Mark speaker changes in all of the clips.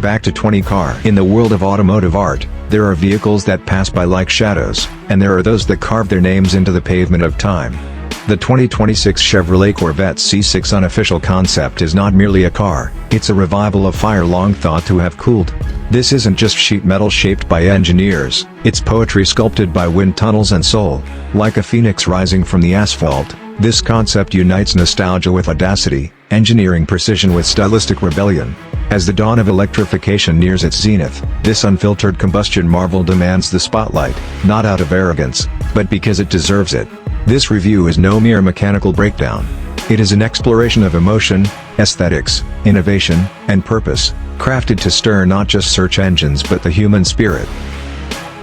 Speaker 1: back to 20 car. In the world of automotive art, there are vehicles that pass by like shadows, and there are those that carve their names into the pavement of time. The 2026 Chevrolet Corvette C6 Unofficial concept is not merely a car, it's a revival of fire long thought to have cooled. This isn't just sheet metal shaped by engineers, it's poetry sculpted by wind tunnels and soul. Like a phoenix rising from the asphalt, this concept unites nostalgia with audacity, engineering precision with stylistic rebellion. As the dawn of electrification nears its zenith, this unfiltered combustion marvel demands the spotlight, not out of arrogance, but because it deserves it. This review is no mere mechanical breakdown. It is an exploration of emotion, aesthetics, innovation, and purpose, crafted to stir not just search engines but the human spirit.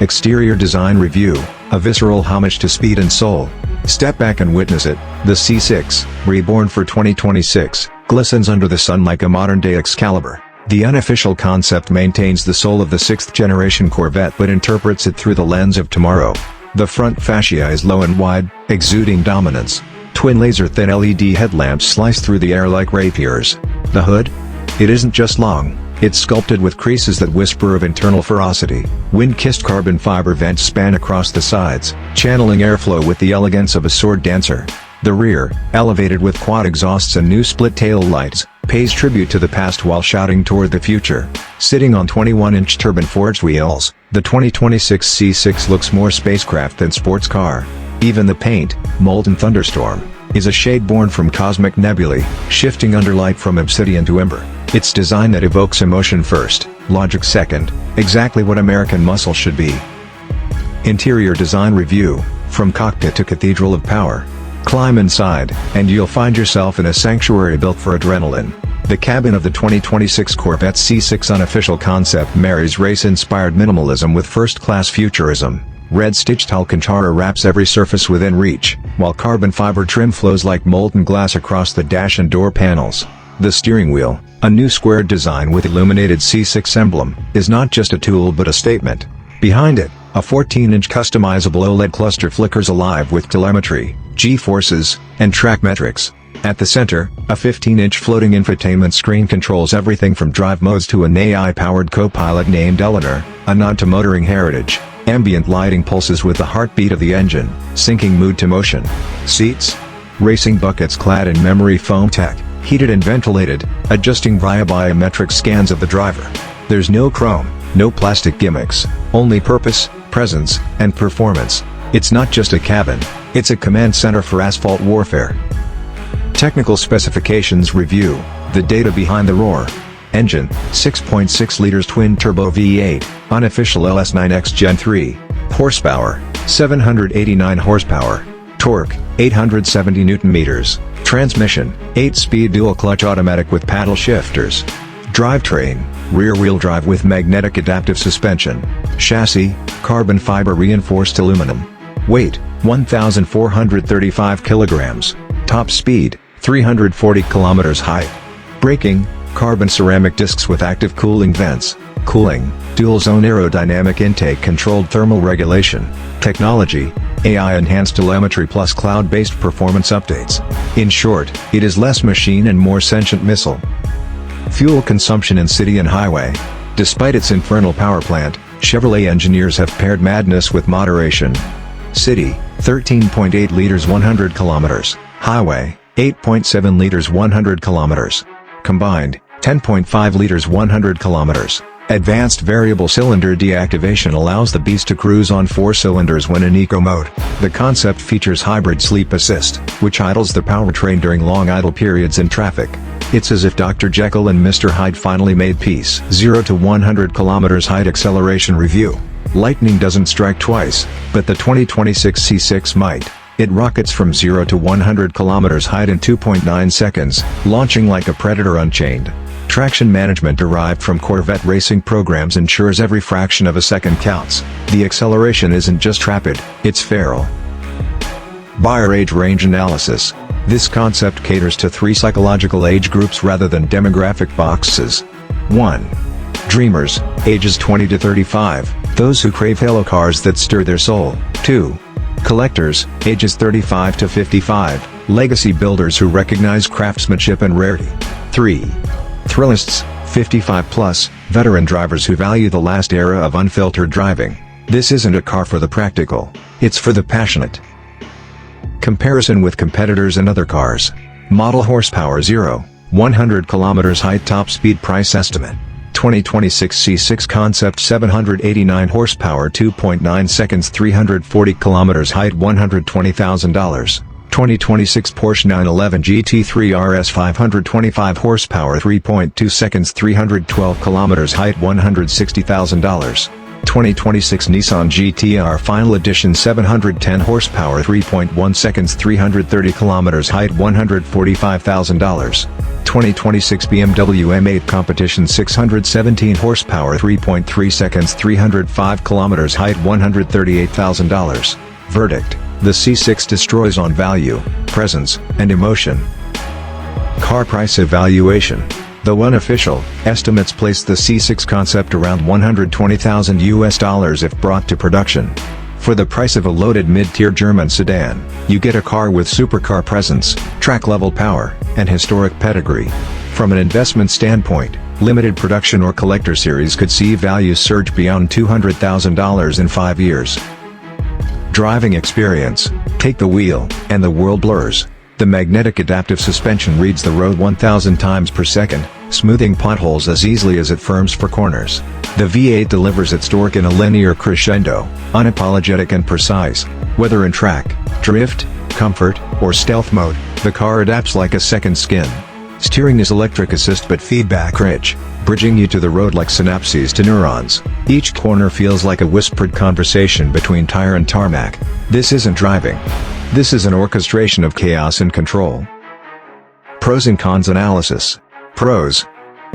Speaker 1: Exterior design review, a visceral homage to speed and soul. Step back and witness it. The C6, reborn for 2026, glistens under the sun like a modern-day Excalibur. The Unofficial concept maintains the soul of the 6th-generation Corvette but interprets it through the lens of tomorrow. The front fascia is low and wide, exuding dominance. Twin laser-thin LED headlamps slice through the air like rapiers. The hood? It isn't just long, it's sculpted with creases that whisper of internal ferocity. Wind-kissed carbon fiber vents span across the sides, channeling airflow with the elegance of a sword dancer. The rear, elevated with quad exhausts and new split tail lights, pays tribute to the past while shouting toward the future. Sitting on 21-inch turbine-forged wheels, the 2026 C6 looks more spacecraft than sports car. Even the paint, Molten Thunderstorm, is a shade born from cosmic nebulae, shifting under light from obsidian to ember. It's design that evokes emotion first, logic second, exactly what American muscle should be. Interior design review, from cockpit to cathedral of power. Climb inside, and you'll find yourself in a sanctuary built for adrenaline. The cabin of the 2026 Corvette C6 Unofficial concept marries race-inspired minimalism with first-class futurism. Red stitched Alcantara wraps every surface within reach, while carbon fiber trim flows like molten glass across the dash and door panels. The steering wheel, a new squared design with illuminated C6 emblem, is not just a tool but a statement. Behind it, a 14-inch customizable OLED cluster flickers alive with telemetry, G-forces, and track metrics. At the center, a 15-inch floating infotainment screen controls everything from drive modes to an AI-powered co-pilot named Eleanor, a nod to motoring heritage. Ambient lighting pulses with the heartbeat of the engine, syncing mood to motion. Seats? Racing buckets clad in memory foam tech, heated and ventilated, adjusting via biometric scans of the driver. There's no chrome, no plastic gimmicks, only purpose, presence, and performance. It's not just a cabin, it's a command center for asphalt warfare. Technical specifications review, the data behind the roar. Engine, 6.6 liters twin-turbo V8, Unofficial LS9X Gen 3. Horsepower, 789 horsepower. Torque, 870 Newton-meters. Transmission, 8-speed dual-clutch automatic with paddle shifters. Drivetrain, rear-wheel drive with magnetic adaptive suspension. Chassis, carbon fiber reinforced aluminum. Weight, 1,435 kilograms. Top speed, 340 kilometers. Height. Braking, carbon ceramic discs with active cooling vents. Cooling, dual-zone aerodynamic intake controlled thermal regulation. Technology, AI-enhanced telemetry plus cloud-based performance updates. In short, it is less machine and more sentient missile. Fuel consumption in city and highway. Despite its infernal power plant, Chevrolet engineers have paired madness with moderation. City, 13.8 liters 100 kilometers. Highway, 8.7 liters 100 kilometers. Combined, 10.5 liters 100 kilometers. Advanced variable cylinder deactivation allows the beast to cruise on 4 cylinders when in eco mode. The concept features hybrid sleep assist, which idles the powertrain during long idle periods in traffic. It's as if Dr. Jekyll and Mr. Hyde finally made peace. 0 to 100 kilometers height acceleration review. Lightning doesn't strike twice, but the 2026 C6 might. It rockets from 0 to 100 kilometers height in 2.9 seconds, launching like a predator unchained. Traction management derived from Corvette racing programs ensures every fraction of a second counts. The acceleration isn't just rapid, it's feral. Buyer age range analysis. This concept caters to 3 psychological age groups rather than demographic boxes. 1. Dreamers, ages 20 to 35, those who crave halo cars that stir their soul. 2. Collectors, ages 35 to 55, legacy builders who recognize craftsmanship and rarity. 3. Thrillists, 55 plus, Veteran drivers who value the last era of unfiltered driving. This isn't a car for the practical, it's for the passionate. Comparison with competitors and other cars. Model horsepower 0, 100 km height top speed price estimate. 2026 C6 concept 789 horsepower 2.9 seconds 340 km height $120,000. 2026 Porsche 911 GT3 RS 525 horsepower 3.2 seconds 312 km height $160,000. 2026 Nissan GT-R Final Edition 710 horsepower 3.1 seconds 330 km height $145,000. 2026 BMW M8 Competition 617 horsepower 3.3 seconds 305 km height $138,000. Verdict: the C6 destroys on value, presence, and emotion. Car price evaluation. The Unofficial estimates place the C6 concept around $120,000 if brought to production. For the price of a loaded mid-tier German sedan, you get a car with supercar presence, track-level power, and historic pedigree. From an investment standpoint, limited production or collector series could see values surge beyond $200,000 in 5 years. Driving experience. Take the wheel, and the world blurs. The magnetic adaptive suspension reads the road 1,000 times per second, smoothing potholes as easily as it firms for corners. The V8 delivers its torque in a linear crescendo, unapologetic and precise. Whether in track, drift, comfort, or stealth mode, the car adapts like a second skin. Steering is electric assist but feedback-rich, bridging you to the road like synapses to neurons. Each corner feels like a whispered conversation between tire and tarmac. This isn't driving. This is an orchestration of chaos and control. Pros and cons analysis. Pros: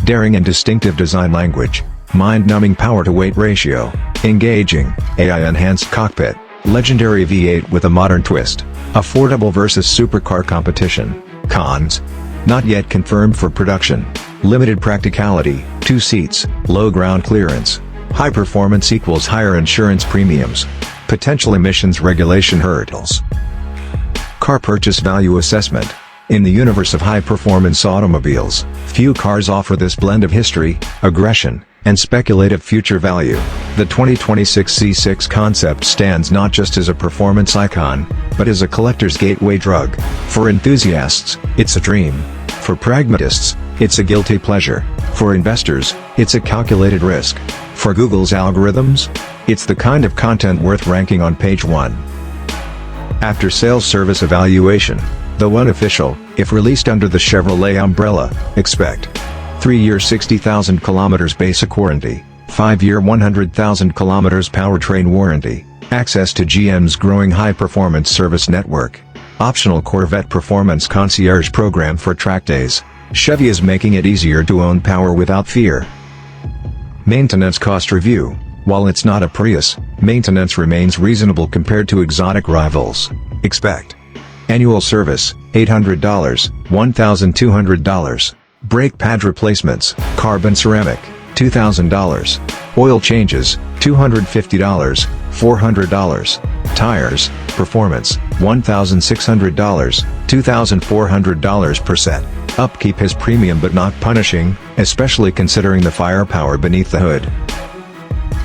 Speaker 1: daring and distinctive design language, mind-numbing power-to-weight ratio, engaging, AI-enhanced cockpit, legendary V8 with a modern twist, affordable versus supercar competition. Cons: not yet confirmed for production, limited practicality, 2 seats, low ground clearance, high performance equals higher insurance premiums, potential emissions regulation hurdles. Car purchase value assessment. In the universe of high-performance automobiles, few cars offer this blend of history, aggression, and speculative future value. The 2026 C6 concept stands not just as a performance icon, but as a collector's gateway drug. For enthusiasts, it's a dream. For pragmatists, it's a guilty pleasure. For investors, it's a calculated risk. For Google's algorithms, it's the kind of content worth ranking on page 1. After-sales service evaluation. The Unofficial, if released under the Chevrolet umbrella, expect 3-year 60,000 km basic warranty, 5-year 100,000 km powertrain warranty, access to GM's growing high-performance service network, optional Corvette Performance Concierge program for track days. Chevy is making it easier to own power without fear. Maintenance cost review. While it's not a Prius, maintenance remains reasonable compared to exotic rivals. Expect annual service, $800, $1,200. Brake pad replacements, carbon ceramic, $2,000. Oil changes, $250, $400. Tires, performance, $1,600, $2,400 per set. Upkeep is premium but not punishing, especially considering the firepower beneath the hood.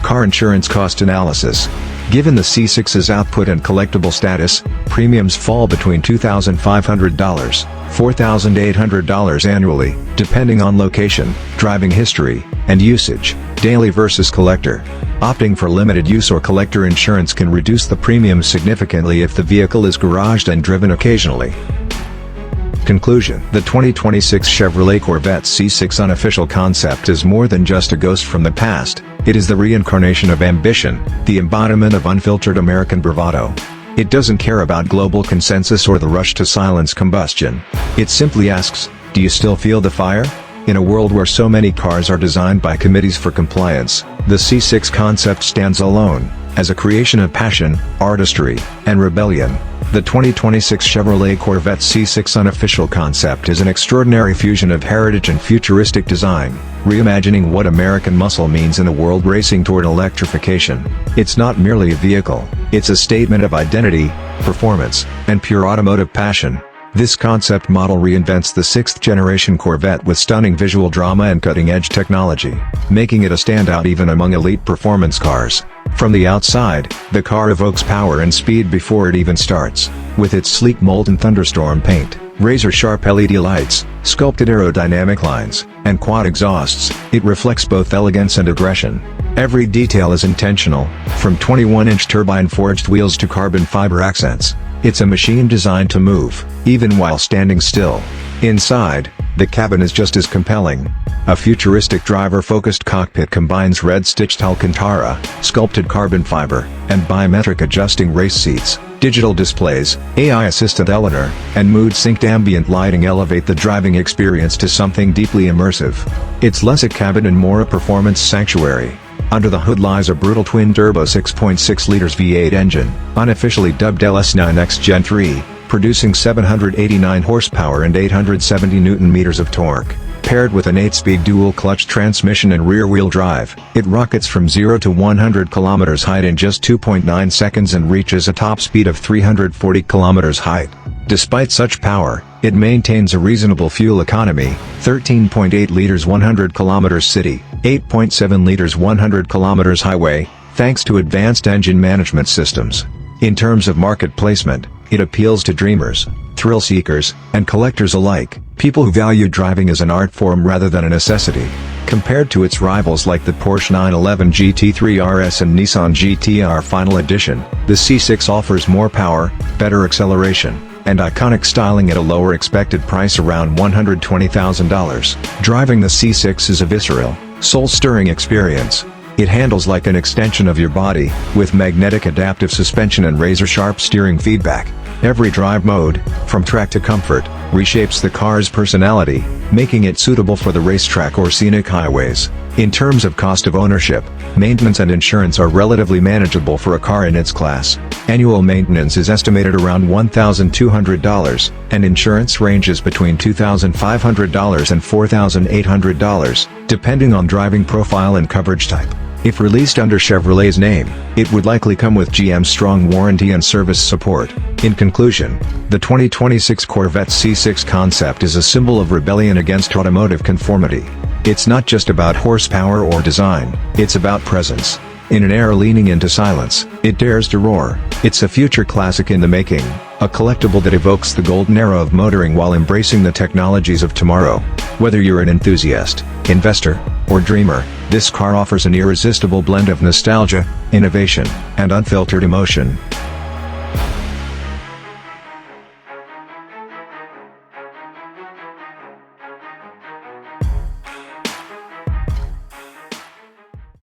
Speaker 1: Car insurance cost analysis. Given the C6's output and collectible status, premiums fall between $2,500, $4,800 annually, depending on location, driving history, and usage, daily versus collector. Opting for limited use or collector insurance can reduce the premium significantly if the vehicle is garaged and driven occasionally. Conclusion. The 2026 Chevrolet Corvette C6 Unofficial concept is more than just a ghost from the past, it is the reincarnation of ambition, the embodiment of unfiltered American bravado. It doesn't care about global consensus or the rush to silence combustion. It simply asks, do you still feel the fire? In a world where so many cars are designed by committees for compliance, the C6 concept stands alone, as a creation of passion, artistry, and rebellion. The 2026 Chevrolet Corvette C6 Unofficial concept is an extraordinary fusion of heritage and futuristic design, reimagining what American muscle means in a world racing toward electrification. It's not merely a vehicle, it's a statement of identity, performance, and pure automotive passion. This concept model reinvents the 6th-generation Corvette with stunning visual drama and cutting-edge technology, making it a standout even among elite performance cars. From the outside, the car evokes power and speed before it even starts. With its sleek molten thunderstorm paint, razor-sharp LED lights, sculpted aerodynamic lines, and quad exhausts, it reflects both elegance and aggression. Every detail is intentional, from 21-inch turbine-forged wheels to carbon fiber accents. It's a machine designed to move, even while standing still. Inside, the cabin is just as compelling. A futuristic driver-focused cockpit combines red-stitched Alcantara, sculpted carbon fiber, and biometric adjusting race seats. Digital displays, AI-assisted Eleanor, and mood-synced ambient lighting elevate the driving experience to something deeply immersive. It's less a cabin and more a performance sanctuary. Under the hood lies a brutal twin-turbo 6.6 liters V8 engine, unofficially dubbed LS9X Gen 3, producing 789 horsepower and 870 Nm of torque. Paired with an 8-speed dual-clutch transmission and rear-wheel drive, it rockets from 0 to 100 km height in just 2.9 seconds and reaches a top speed of 340 km height. Despite such power, it maintains a reasonable fuel economy, 13.8 liters 100 km city, 8.7 liters 100 km highway, thanks to advanced engine management systems. In terms of market placement, it appeals to dreamers, thrill seekers, and collectors alike, people who value driving as an art form rather than a necessity. Compared to its rivals like the Porsche 911 GT3 RS and Nissan GT-R Final Edition, the C6 offers more power, better acceleration, and iconic styling at a lower expected price around $120,000. Driving the C6 is a visceral, soul-stirring experience. It handles like an extension of your body, with magnetic adaptive suspension and razor-sharp steering feedback. Every drive mode, from track to comfort, reshapes the car's personality, making it suitable for the racetrack or scenic highways. In terms of cost of ownership, maintenance and insurance are relatively manageable for a car in its class. Annual maintenance is estimated around $1,200, and insurance ranges between $2,500 and $4,800, depending on driving profile and coverage type. If released under Chevrolet's name, it would likely come with GM's strong warranty and service support. In conclusion, the 2026 Corvette C6 concept is a symbol of rebellion against automotive conformity. It's not just about horsepower or design, it's about presence. In an era leaning into silence, it dares to roar. It's a future classic in the making, a collectible that evokes the golden era of motoring while embracing the technologies of tomorrow. Whether you're an enthusiast, investor, or dreamer, this car offers an irresistible blend of nostalgia, innovation, and unfiltered emotion.